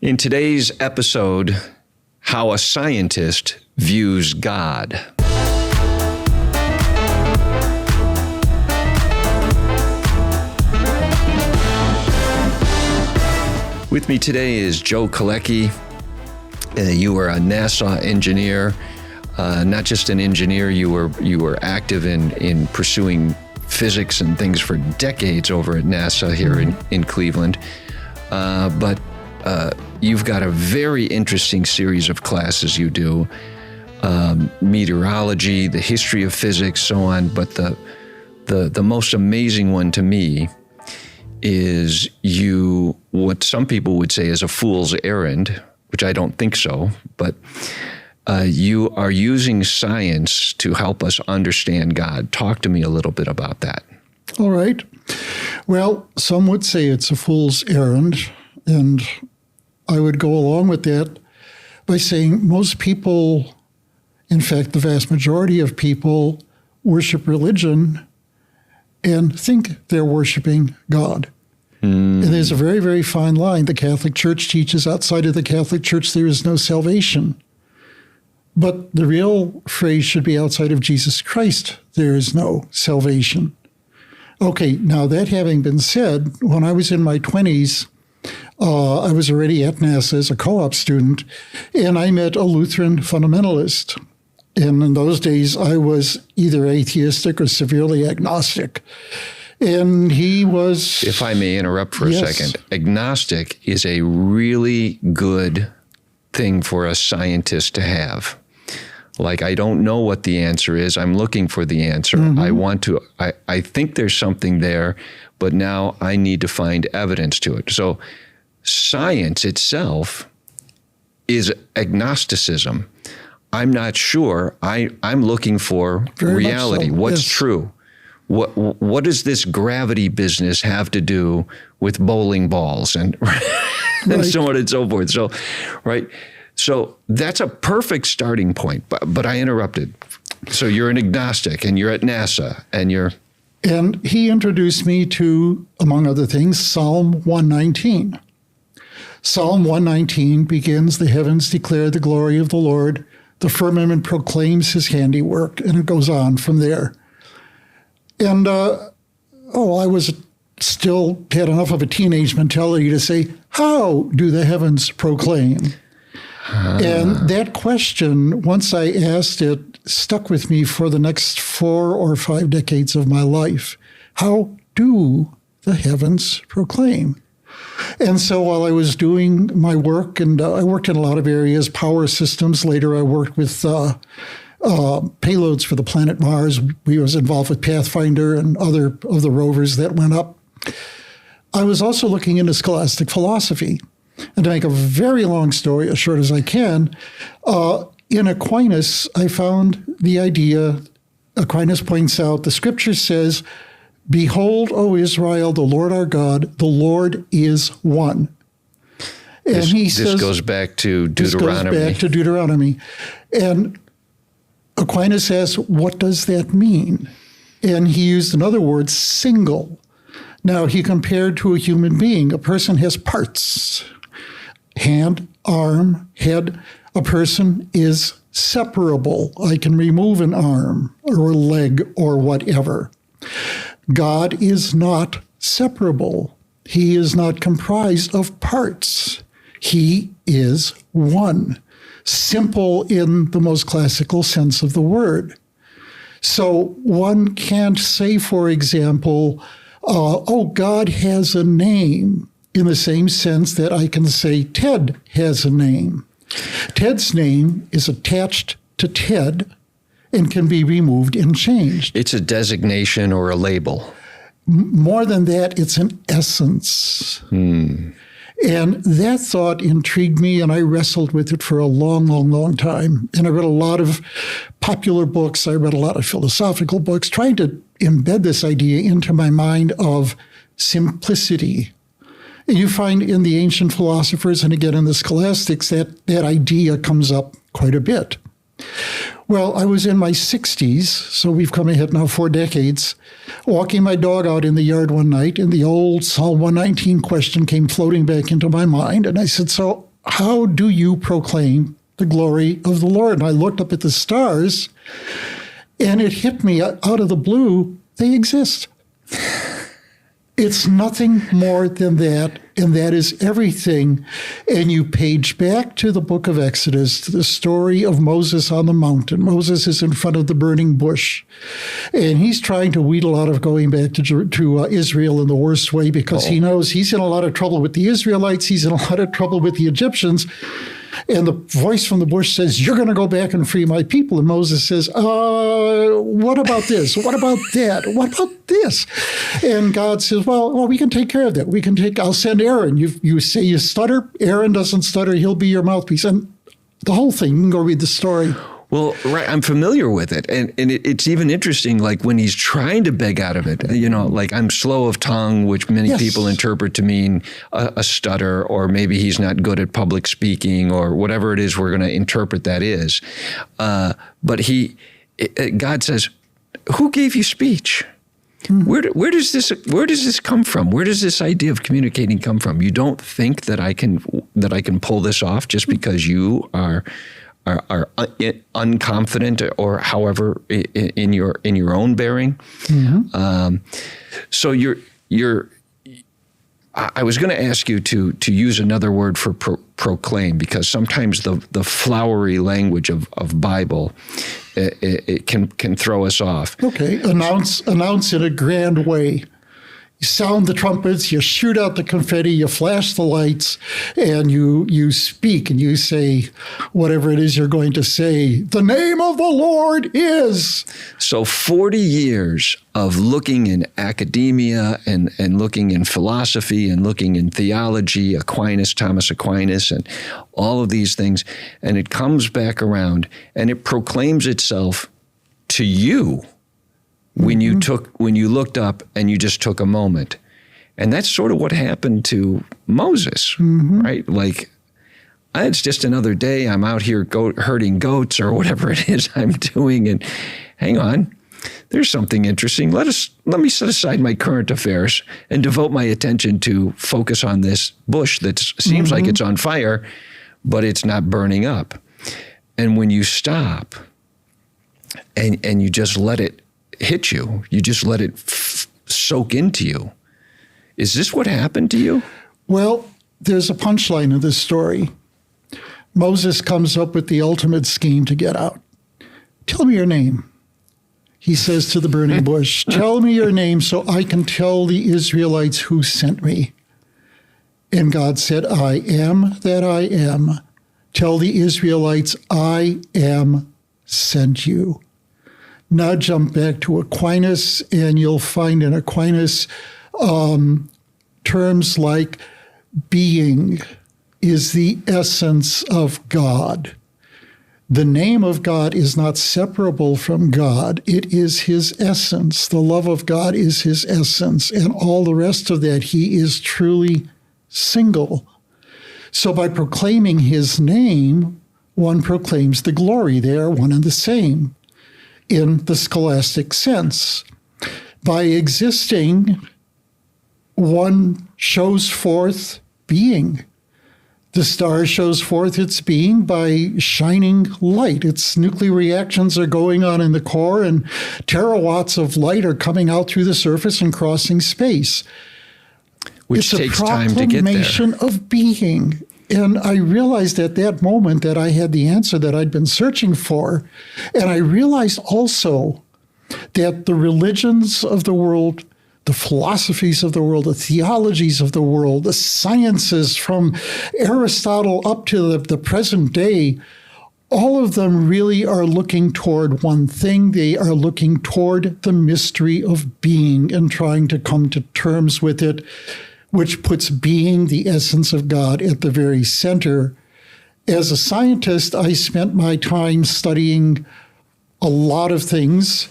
In today's episode, how a scientist views God. With me today is Joe Kolecki. You were a NASA engineer, not just an engineer. You were active in pursuing physics and things for decades over at NASA here in Cleveland. But you've got a very interesting series of classes you do, meteorology, the history of physics, so on. But the most amazing one to me is what some people would say is a fool's errand, which I don't think so, but you are using science to help us understand God. Talk to me a little bit about that. All right. Well, some would say it's a fool's errand, and I would go along with that by saying most people, in fact, the vast majority of people, worship religion and think they're worshiping God. And there's a very, very fine line. The Catholic Church teaches outside of the Catholic Church there is no salvation. But the real phrase should be outside of Jesus Christ, there is no salvation. Okay, now that having been said, when I was in my 20s, I was already at NASA as a co-op student, and I met a Lutheran fundamentalist. And in those days, I was either atheistic or severely agnostic. And he was... If I may interrupt for a second, agnostic is a really good thing for a scientist to have. Like, I don't know what the answer is. I'm looking for the answer. I think there's something there, but now I need to find evidence to it. So science itself is agnosticism. I'm not sure. I'm looking for reality. What's true? What does this gravity business have to do with bowling balls and so on and so forth? So, right. So that's a perfect starting point. But I interrupted. So you're an agnostic, and you're at NASA, And he introduced me to, among other things, Psalm 119. Psalm 119 begins, "The heavens declare the glory of the Lord. The firmament proclaims his handiwork," and it goes on from there. And, I was still had enough of a teenage mentality to say, how do the heavens proclaim? And that question, once I asked it, stuck with me for the next 4 or 5 decades of my life. How do the heavens proclaim? And so while I was doing my work, and I worked in a lot of areas, power systems, later I worked with payloads for the planet Mars. We was involved with Pathfinder and other of the rovers that went up. I was also looking into scholastic philosophy. And to make a very long story as short as I can, in Aquinas, I found the idea, Aquinas points out, the scripture says, "Behold, O Israel, the Lord our God, the Lord is one." And this goes back to Deuteronomy. And Aquinas asks, what does that mean? And he used another word, single. Now, he compared to a human being. A person has parts. Hand, arm, head. A person is separable. I can remove an arm or a leg or whatever. God is not separable. He is not comprised of parts. He is one. Simple in the most classical sense of the word. So one can't say, for example, God has a name, in the same sense that I can say Ted has a name. Ted's name is attached to Ted and can be removed and changed. It's a designation or a label. More than that, it's an essence. And that thought intrigued me, and I wrestled with it for a long, long, long time. And I read a lot of popular books. I read a lot of philosophical books, trying to embed this idea into my mind of simplicity. And you find in the ancient philosophers, and again in the scholastics, that idea comes up quite a bit. Well, I was in my 60s, so we've come ahead now 4 decades, walking my dog out in the yard one night, and the old Psalm 119 question came floating back into my mind. And I said, so how do you proclaim the glory of the Lord? And I looked up at the stars, and it hit me out of the blue. They exist. It's nothing more than that, and that is everything. And you page back to the book of Exodus, to the story of Moses on the mountain. Moses is in front of the burning bush, and he's trying to wheedle out of going back to Israel in the worst way, because he knows he's in a lot of trouble with the Israelites. He's in a lot of trouble with the Egyptians. And the voice from the bush says, you're going to go back and free my people. And Moses says, what about this? What about that? What about this? And God says, well, we can take care of that. I'll send Aaron. You say you stutter. Aaron doesn't stutter. He'll be your mouthpiece. And the whole thing, you can go read the story. Well, right, I'm familiar with it. And it's even interesting, like when he's trying to beg out of it, like I'm slow of tongue, which many people interpret to mean a stutter, or maybe he's not good at public speaking, or whatever it is we're going to interpret that is. But God says, who gave you speech? Where does this come from? Where does this idea of communicating come from? You don't think that I can pull this off just because you are unconfident, or however in your own bearing. So I was going to ask you to use another word for proclaim, because sometimes the flowery language of Bible it can throw us off. Okay, announce in a grand way. You sound the trumpets, you shoot out the confetti, you flash the lights, and you speak and you say whatever it is you're going to say. The name of the Lord is. So 40 years of looking in academia and looking in philosophy and looking in theology, Thomas Aquinas, and all of these things, and it comes back around and it proclaims itself to you. When you looked up and you just took a moment. And that's sort of what happened to Moses, right? Like, it's just another day. I'm out here herding goats or whatever it is I'm doing. And hang on, there's something interesting. Let me set aside my current affairs and devote my attention to focus on this bush that seems like it's on fire, but it's not burning up. And when you stop and you just let it hit you, you just let it soak into you. Is this what happened to you? Well, there's a punchline in this story. Moses comes up with the ultimate scheme to get out. Tell me your name. He says to the burning bush, tell me your name so I can tell the Israelites who sent me. And God said, I am that I am. Tell the Israelites, I am sent you. Now jump back to Aquinas, and you'll find in Aquinas terms like being is the essence of God. The name of God is not separable from God. It is his essence. The love of God is his essence, and all the rest of that, he is truly single. So by proclaiming his name, one proclaims the glory. They are one and the same in the scholastic sense. By existing, one shows forth being. The star shows forth its being by shining light. Its nuclear reactions are going on in the core, and terawatts of light are coming out through the surface and crossing space. Which takes time to get there. It's a proclamation of being. And I realized at that moment that I had the answer that I'd been searching for. And I realized also that the religions of the world, the philosophies of the world, the theologies of the world, the sciences from Aristotle up to the present day, all of them really are looking toward one thing. They are looking toward the mystery of being and trying to come to terms with it, which puts being, the essence of God, at the very center. As a scientist, I spent my time studying a lot of things.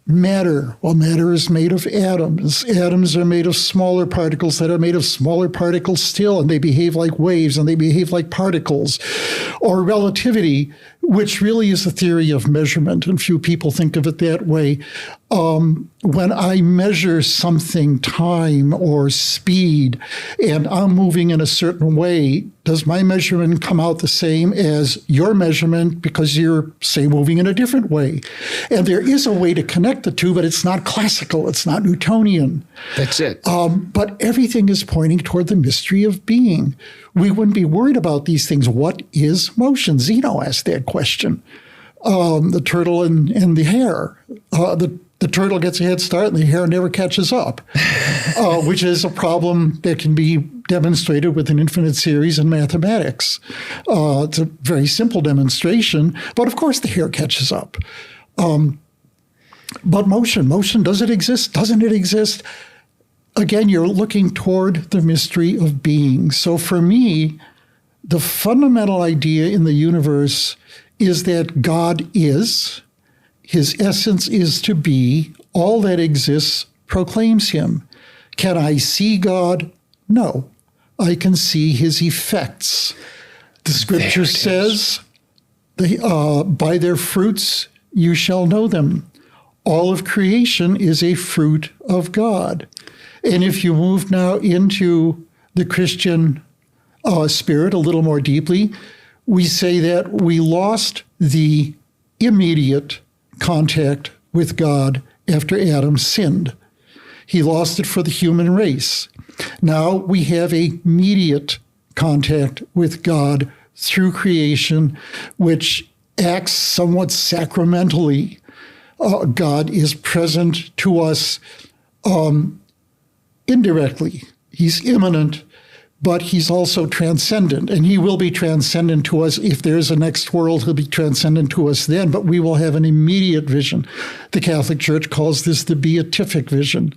Matter. Well, matter is made of atoms. Atoms are made of smaller particles that are made of smaller particles still, and they behave like waves, and they behave like particles. Or relativity. which really is a theory of measurement, and few people think of it that way. When I measure something, time or speed, and I'm moving in a certain way, does my measurement come out the same as your measurement because you're, say, moving in a different way? And there is a way to connect the two, but it's not classical. It's not Newtonian. That's it. But everything is pointing toward the mystery of being. We wouldn't be worried about these things. What is motion? Zeno asked that question. The turtle and the hare. The turtle gets a head start and the hare never catches up, which is a problem that can be demonstrated with an infinite series in mathematics. It's a very simple demonstration, but of course the hare catches up. But motion, does it exist? Doesn't it exist? Again, you're looking toward the mystery of being. So for me, the fundamental idea in the universe is that God is. His essence is to be. All that exists proclaims him. Can I see God? No. I can see his effects. The scripture says, by their fruits you shall know them. All of creation is a fruit of God. And if you move now into the Christian spirit a little more deeply, we say that we lost the immediate contact with God after Adam sinned. He lost it for the human race. Now we have a immediate contact with God through creation, which acts somewhat sacramentally. God is present to us indirectly. He's immanent, but he's also transcendent, and he will be transcendent to us. If there's a next world, he'll be transcendent to us then, but we will have an immediate vision. The Catholic Church calls this the beatific vision.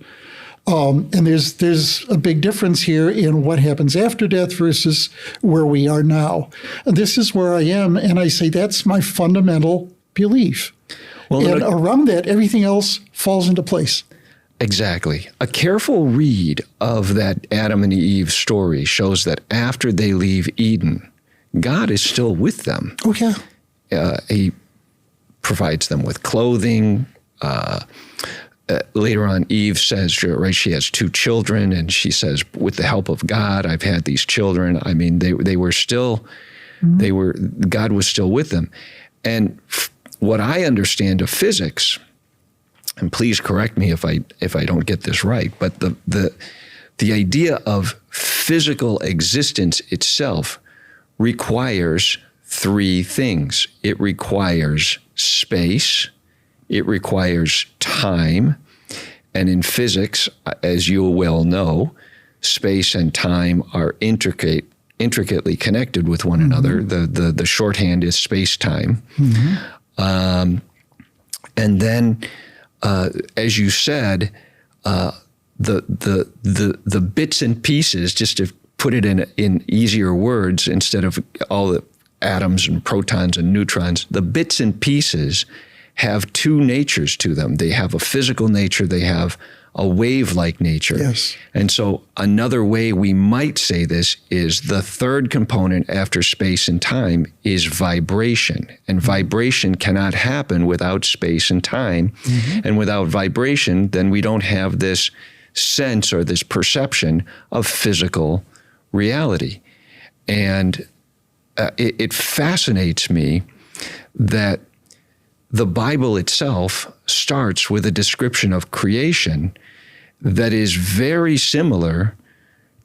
And there's a big difference here in what happens after death versus where we are now. And this is where I am, and I say that's my fundamental belief. Well, and around that, everything else falls into place. Exactly. A careful read of that Adam and Eve story shows that after they leave Eden, God is still with them. Oh, yeah. He provides them with clothing. Later on, Eve says, right, she has 2 children, and she says, with the help of God, I've had these children. I mean, they were still, God was still with them. And what I understand of physics, and please correct me if I don't get this right, but the idea of physical existence itself requires 3 things. It requires space, it requires time, and in physics, as you well know, space and time are intricately connected with one another. The shorthand is space-time. And then, as you said, the bits and pieces, just to put it in easier words, instead of all the atoms and protons and neutrons, the bits and pieces have 2 natures to them. They have a physical nature, they have a wave-like nature. Yes. And so another way we might say this is the third component after space and time is vibration. And vibration cannot happen without space and time. And without vibration, then we don't have this sense or this perception of physical reality. And it fascinates me that the Bible itself starts with a description of creation that is very similar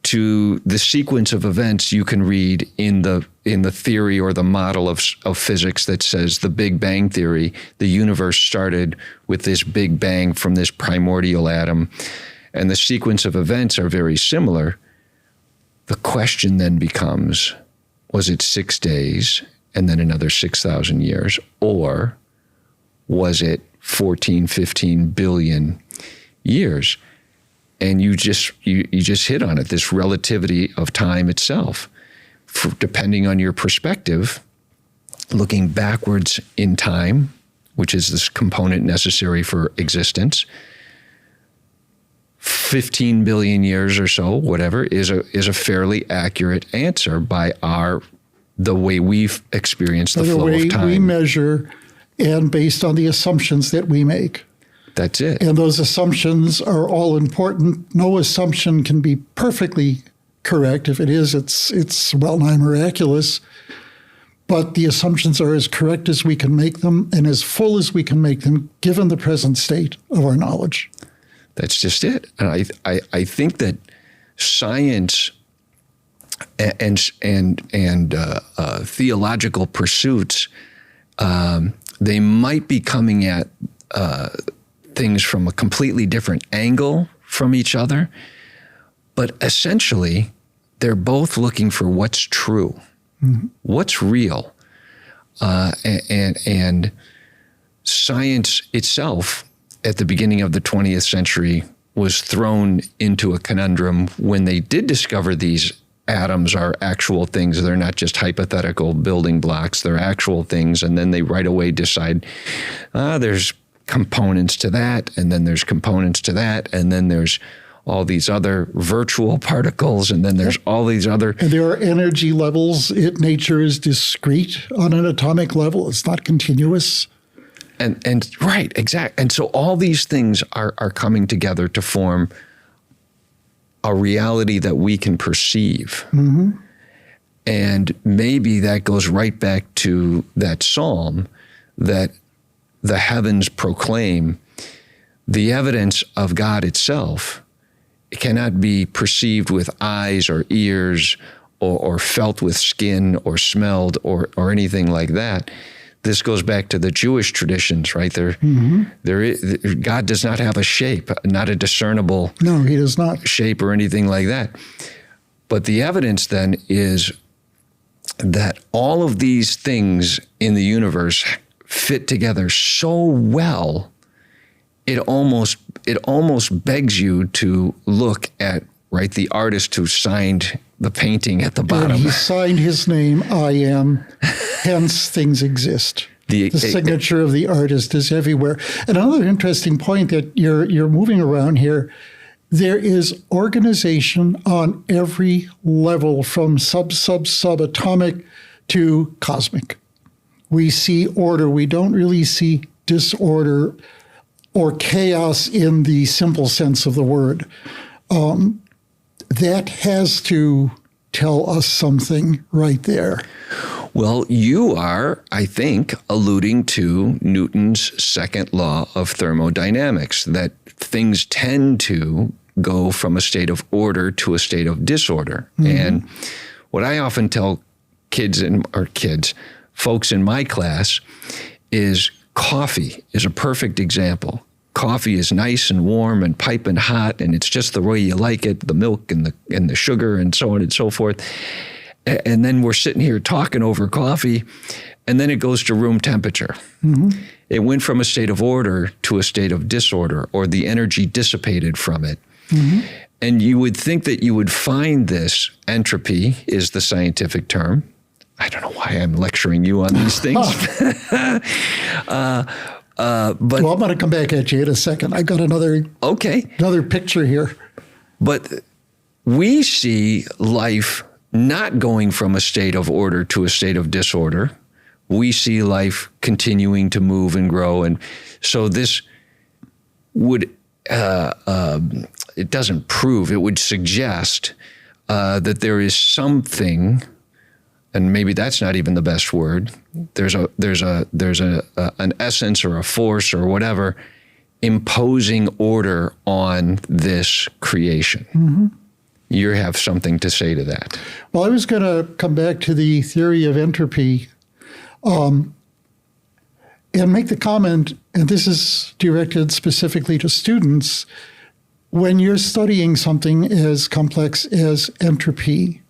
to the sequence of events you can read in the theory or the model of physics that says the Big Bang Theory, the universe started with this Big Bang from this primordial atom, and the sequence of events are very similar. The question then becomes, was it 6 days and then another 6,000 years, or was it 14, 15 billion years? And you just hit on it, this relativity of time itself. Depending on your perspective, looking backwards in time, which is this component necessary for existence, 15 billion years or so, whatever, is a fairly accurate answer by our the way we've experienced the flow of time. The way we measure and based on the assumptions that we make. That's it. And those assumptions are all important. No assumption can be perfectly correct. If it is, it's well-nigh miraculous. But the assumptions are as correct as we can make them and as full as we can make them, given the present state of our knowledge. That's just it. And I think that science and theological pursuits, they might be coming at things from a completely different angle from each other, but essentially they're both looking for what's true, what's real, and science itself at the beginning of the 20th century was thrown into a conundrum when they did discover these atoms are actual things. They're not just hypothetical building blocks. They're actual things. And then they right away decide, there's components to that, and then there's components to that, and then there's all these other virtual particles, and then there's all these other... And there are energy levels. Nature is discrete on an atomic level. It's not continuous. And right, exactly. And so all these things are coming together to form a reality that we can perceive. Mm-hmm. And maybe that goes right back to that psalm that the heavens proclaim. The evidence of God itself cannot be perceived with eyes or ears or felt with skin or smelled or anything like that. This goes back to the Jewish traditions, right? God does not have a shape, not a discernible No, he does not. shape or anything like that. But the evidence then is that all of these things in the universe fit together so well, it almost begs you to look at, right, the artist who signed the painting at the bottom. And he signed his name, I am, hence things exist. The signature of the artist is everywhere. And another interesting point that you're moving around here, there is organization on every level from subatomic to cosmic. We see order. We don't really see disorder or chaos in the simple sense of the word. That has to tell us something right there. Well, you are, I think, alluding to Newton's second law of thermodynamics, that things tend to go from a state of order to a state of disorder. Mm-hmm. And what I often tell folks in my class is coffee is a perfect example. Coffee is nice and warm and piping hot, and it's just the way you like it, the milk and the sugar and so on and so forth. And then we're sitting here talking over coffee, and then it goes to room temperature. Mm-hmm. It went from a state of order to a state of disorder, or the energy dissipated from it. Mm-hmm. And you would think that you would find this, entropy is the scientific term. I don't know why I'm lecturing you on these things. But well, I'm going to come back at you in a second. I got another picture here. But we see life not going from a state of order to a state of disorder. We see life continuing to move and grow. And so this would, it doesn't prove, it would suggest that there is something, and maybe that's not even the best word. There's an essence or a force or whatever imposing order on this creation. Mm-hmm. You have something to say to that. Well, I was going to come back to the theory of entropy and make the comment, and this is directed specifically to students, when you're studying something as complex as entropy,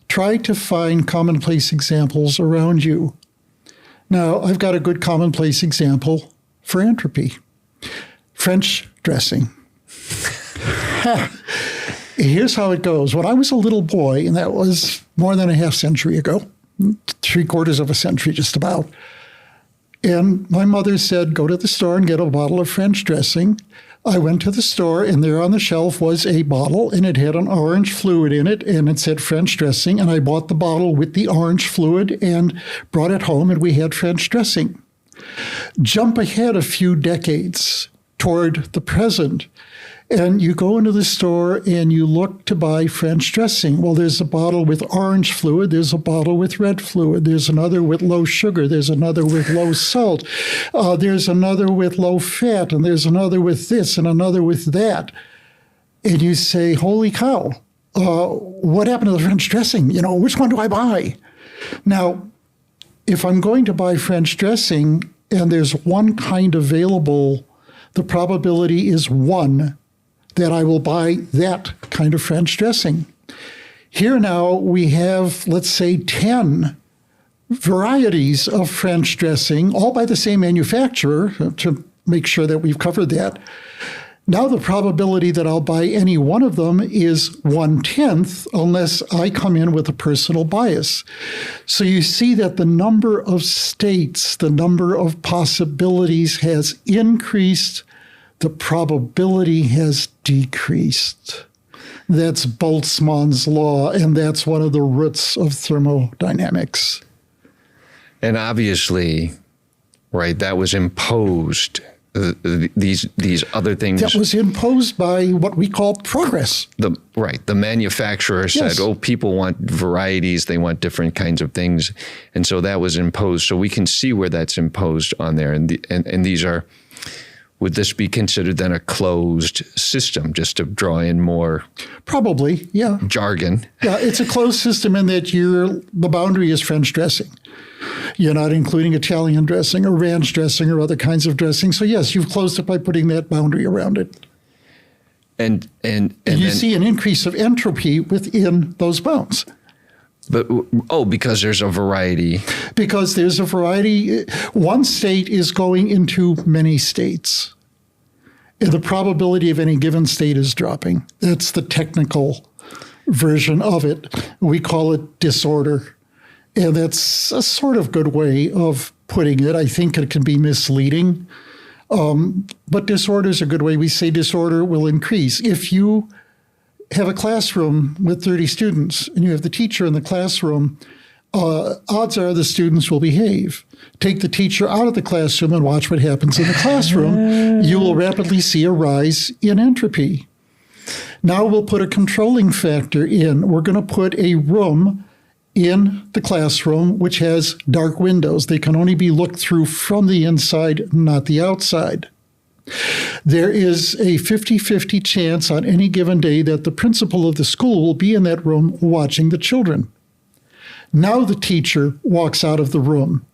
try to find commonplace examples around you. Now, I've got a good commonplace example for entropy. French dressing. Here's how it goes. When I was a little boy, and that was more than a half century ago, 3/4 of a century just about, and my mother said, go to the store and get a bottle of French dressing. I went to the store, and there on the shelf was a bottle, and it had an orange fluid in it, and it said French dressing. And I bought the bottle with the orange fluid and brought it home, and we had French dressing. Jump ahead a few decades toward the present, and you go into the store and you look to buy French dressing. Well, there's a bottle with orange fluid. There's a bottle with red fluid. There's another with low sugar. There's another with low salt. There's another with low fat. And there's another with this and another with that. And you say, holy cow, what happened to the French dressing? You know, which one do I buy? Now, if I'm going to buy French dressing and there's one kind available, the probability is 1 that I will buy that kind of French dressing. Here now we have, let's say, 10 varieties of French dressing, all by the same manufacturer, to make sure that we've covered that. Now the probability that I'll buy any one of them is 1/10, unless I come in with a personal bias. So you see that the number of states, the number of possibilities has increased. The probability has decreased. That's Boltzmann's law, and that's one of the roots of thermodynamics. And obviously, right, that was imposed. These other things. That was imposed by what we call progress. The manufacturer said, oh, people want varieties. They want different kinds of things. And so that was imposed. So we can see where that's imposed on there. And these are... Would this be considered then a closed system, just to draw in more? Probably, yeah. Jargon. Yeah, it's a closed system in that the boundary is French dressing. You're not including Italian dressing or ranch dressing or other kinds of dressing. So yes, you've closed it by putting that boundary around it. And you see an increase of entropy within those bounds. But, because there's a variety. Because there's a variety. One state is going into many states. And the probability of any given state is dropping. That's the technical version of it. We call it disorder. And that's a sort of good way of putting it. I think it can be misleading. But disorder is a good way. We say disorder will increase. If you have a classroom with 30 students and you have the teacher in the classroom, odds are the students will behave. Take the teacher out of the classroom and watch what happens in the classroom. You will rapidly see a rise in entropy. Now we'll put a controlling factor in. We're going to put a room in the classroom which has dark windows. They can only be looked through from the inside, not the outside. There is a 50-50 chance on any given day that the principal of the school will be in that room watching the children. Now the teacher walks out of the room,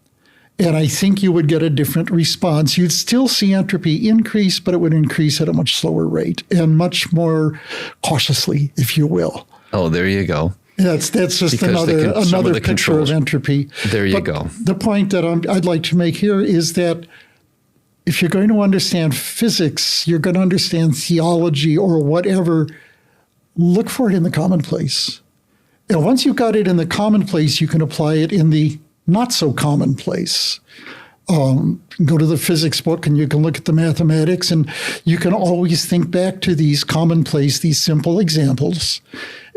and I think you would get a different response. You'd still see entropy increase, but it would increase at a much slower rate and much more cautiously, if you will. Oh, there you go. That's just another picture of entropy. There you go. The point that I'd like to make here is that if you're going to understand physics, you're going to understand theology or whatever, look for it in the commonplace. And once you've got it in the commonplace, you can apply it in the not so commonplace. Go to the physics book and you can look at the mathematics, and you can always think back to these commonplace, these simple examples,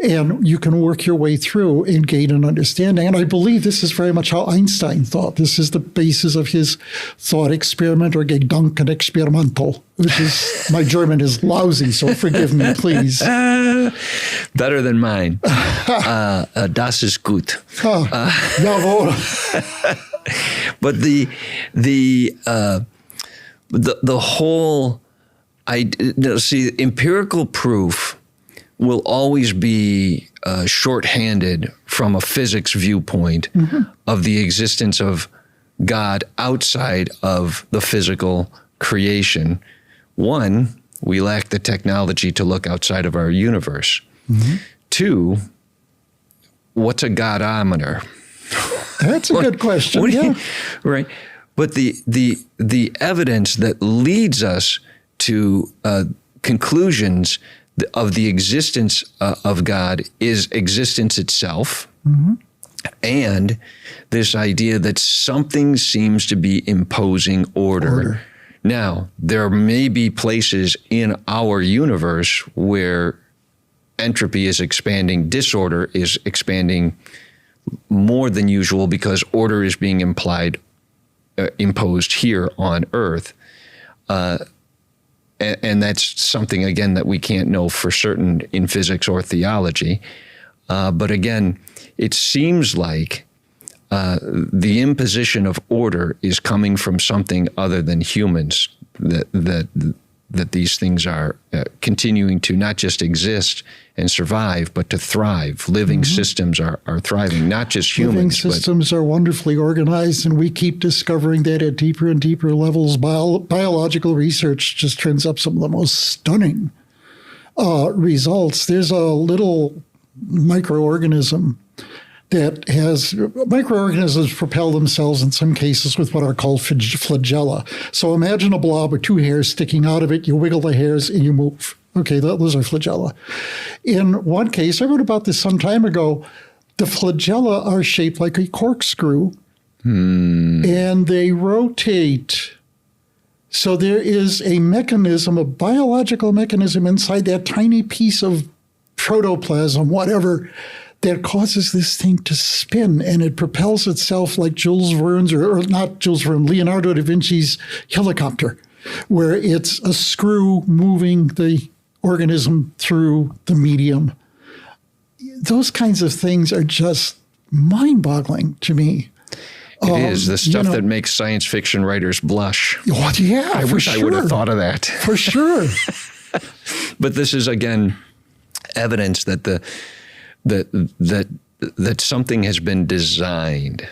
and you can work your way through and gain an understanding. And I believe this is very much how Einstein thought. This is the basis of his thought experiment, or Gedankenexperimental, which is, my German is lousy, so forgive me, please. Better than mine. Das ist gut. Jawohl. But the whole empirical proof will always be shorthanded from a physics viewpoint of the existence of God outside of the physical creation. One, we lack the technology to look outside of our universe. Two, what's a godometer? That's a good question. Right. But the evidence that leads us to conclusions of the existence of God is existence itself, and this idea that something seems to be imposing order Now, there may be places in our universe where entropy is expanding, disorder is expanding more than usual because order is being imposed here on Earth. And that's something, again, that we can't know for certain in physics or theology. But again, it seems like the imposition of order is coming from something other than humans, that these things are continuing to not just exist and survive, but to thrive. Living systems are thriving, not just humans. Living systems are wonderfully organized, and we keep discovering that at deeper and deeper levels. Biological research just turns up some of the most stunning results. There's a little microorganism that has microorganisms propel themselves in some cases with what are called flagella. So imagine a blob with two hairs sticking out of it. You wiggle the hairs and you move. Okay, those are flagella. In one case, I wrote about this some time ago, the flagella are shaped like a corkscrew and they rotate. So there is a mechanism, a biological mechanism inside that tiny piece of protoplasm, whatever, that causes this thing to spin, and it propels itself like Jules Verne's, or not Jules Verne, Leonardo da Vinci's helicopter, where it's a screw moving the organism through the medium. Those kinds of things are just mind-boggling to me. It is the stuff that makes science fiction writers blush. Oh, yeah, I wish I would have thought of that. For sure. But this is, again, evidence that that something has been designed.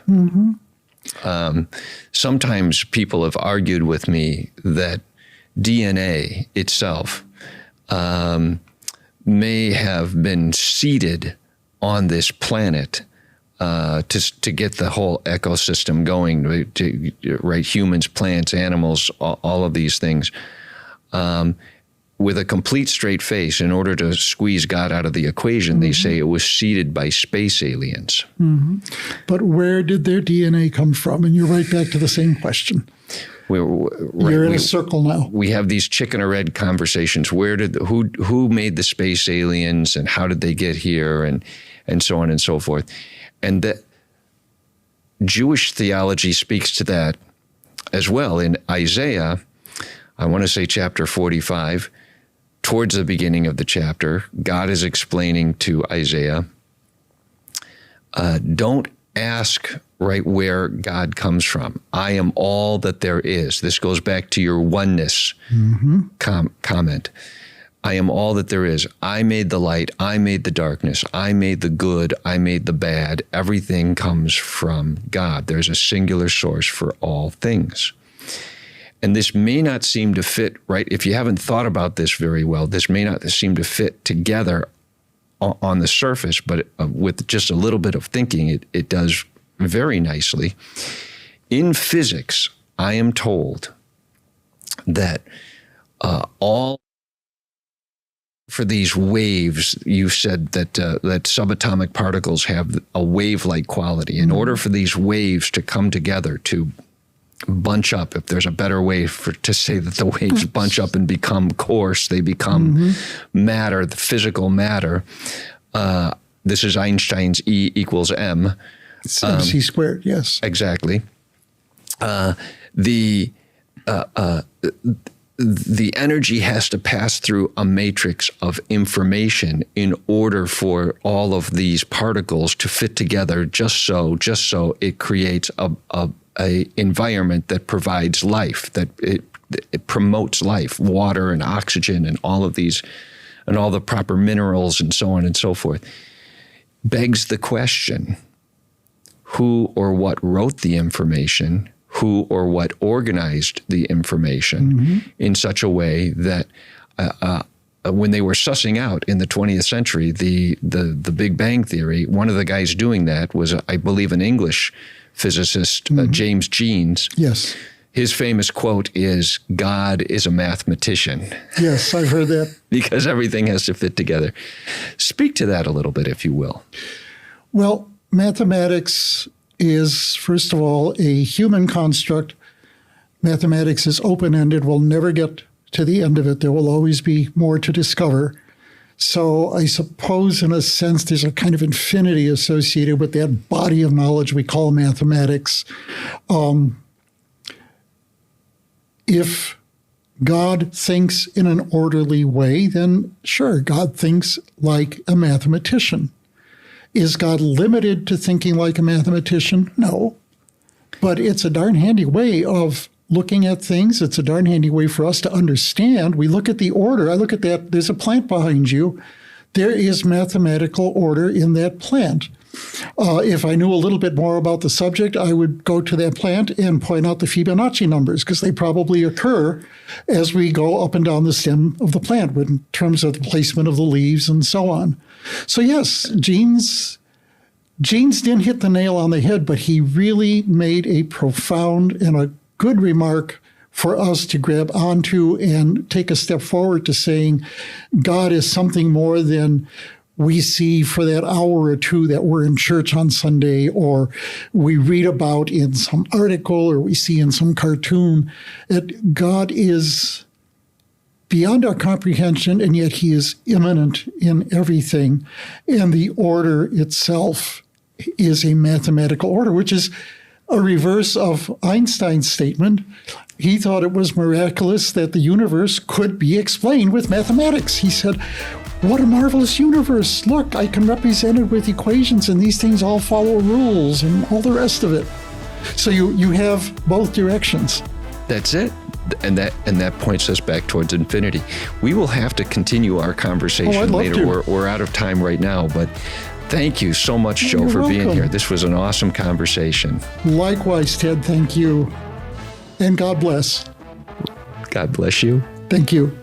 Sometimes people have argued with me that DNA itself may have been seeded on this planet to get the whole ecosystem going, right? Humans, plants, animals, all of these things. With a complete straight face, in order to squeeze God out of the equation, they say it was seeded by space aliens. But where did their DNA come from? And you're right back to the same question. You're in a circle now. We have these chicken or egg conversations. Who made the space aliens, and how did they get here, and so on and so forth. And that Jewish theology speaks to that as well. In Isaiah, I want to say chapter 45, towards the beginning of the chapter, God is explaining to Isaiah, don't ask right where God comes from. I am all that there is. This goes back to your oneness comment. I am all that there is. I made the light. I made the darkness. I made the good. I made the bad. Everything comes from God. There's a singular source for all things. And this may not seem to fit, right? If you haven't thought about this very well, this may not seem to fit together on the surface, but with just a little bit of thinking, it does very nicely. In physics, I am told that all for these waves, you said that subatomic particles have a wave-like quality. In order for these waves to come together, to bunch up, if there's a better way to say that the waves bunch up and become coarse, they become matter, the physical matter. This is Einstein's E equals M. It's MC squared, yes. Exactly. The energy has to pass through a matrix of information in order for all of these particles to fit together just so it creates a environment that provides life, that it promotes life, water and oxygen and all of these, and all the proper minerals and so on and so forth. Begs the question, who or what wrote the information, who or what organized the information in such a way that when they were sussing out in the 20th century the Big Bang Theory, one of the guys doing that was, I believe, an English physicist, James Jeans. Yes. His famous quote is, God is a mathematician. Yes, I've heard that. Because everything has to fit together. Speak to that a little bit, if you will. Well, mathematics is, first of all, a human construct Mathematics is open-ended. We'll never get to the end of it. There will always be more to discover. So I suppose, in a sense, there's a kind of infinity associated with that body of knowledge we call mathematics. If God thinks in an orderly way, then sure, God thinks like a mathematician. Is God limited to thinking like a mathematician? No. But it's a darn handy way of looking at things. It's a darn handy way for us to understand. We look at the order. I look at that. There's a plant behind you. There is mathematical order in that plant. If I knew a little bit more about the subject, I would go to that plant and point out the Fibonacci numbers, because they probably occur as we go up and down the stem of the plant in terms of the placement of the leaves and so on. So yes, Gene's didn't hit the nail on the head, but he really made a profound and a good remark for us to grab onto and take a step forward to saying God is something more than we see for that hour or two that we're in church on Sunday, or we read about in some article, or we see in some cartoon. That God is beyond our comprehension, and yet he is immanent in everything. And the order itself is a mathematical order, which is a reverse of Einstein's statement. He thought it was miraculous that the universe could be explained with mathematics. He said, what a marvelous universe. Look, I can represent it with equations, and these things all follow rules and all the rest of it. So you have both directions. That's it. And that points us back towards infinity. We will have to continue our conversation later. We're out of time right now, but thank you so much, Joe, for being here. This was an awesome conversation. Likewise, Ted. Thank you. And God bless. God bless you. Thank you.